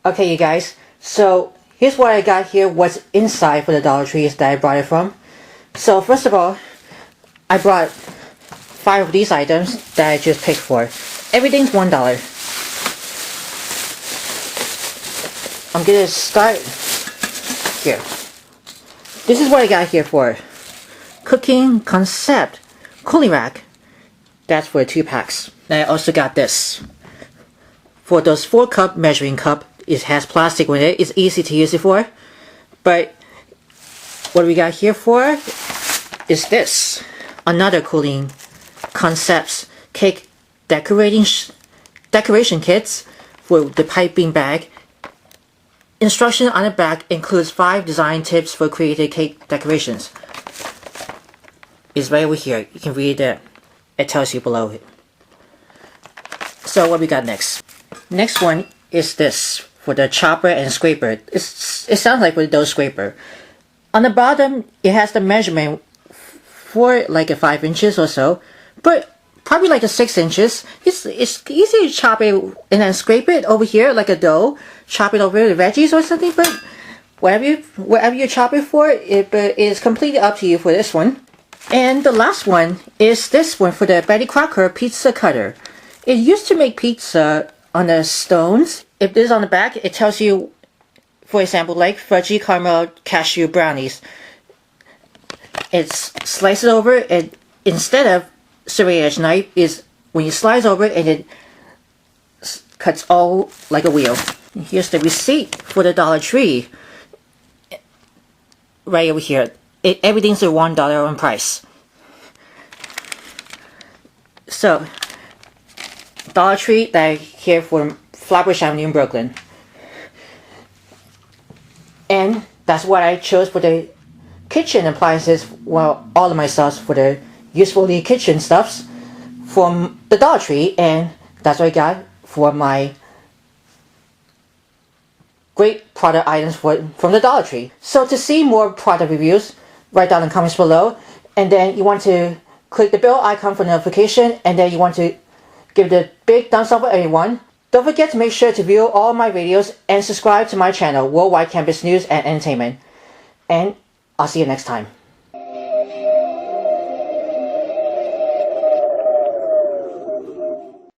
Okay, you guys, so here's what I got here, what's inside for the Dollar Trees that I brought it from. So first of all, I brought 5 of these items that I just picked for. Everything's $1. I'm gonna start here. This is what I got here for Cooking Concept Cooling Rack. That's for 2 packs. And I also got this for those 4-cup measuring cup. It has plastic with it. It's easy to use it for. But what we got here for is this. Another Cooling Concepts cake decoration kits for the piping bag. Instruction on the back includes 5 design tips for creative cake decorations. It's right over here. You can read it. It tells you below it. So what we got next? Next one is this for the chopper and scraper. It sounds like with those scraper. On the bottom, it has the measurement for like a 5 inches or so, but probably like a 6 inches. It's easy to chop it and then scrape it over here like a dough. Chop it over the veggies or something, but whatever you chop it for, it is completely up to you for this one. And the last one is this one for the Betty Crocker pizza cutter. It used to make pizza on the stones. If this is on the back, it tells you, for example, like fudgy caramel cashew brownies. It's slices over, and instead of serrated edge knife, is when you slice over it and it cuts all like a wheel. Here's the receipt for the Dollar Tree. Right over here. Everything's a $1 on price. So, Dollar Tree that I here for Flatbush Avenue in Brooklyn. And that's what I chose for the kitchen appliances. Well, all of my stuff for the usefully kitchen stuffs from the Dollar Tree, and that's what I got for my great product items from the Dollar Tree. So to see more product reviews, write down in the comments below, and then you want to click the bell icon for notification, and then you want to give the big thumbs up for everyone. Don't forget to make sure to view all my videos and subscribe to my channel, Worldwide Campus News and Entertainment. And I'll see you next time.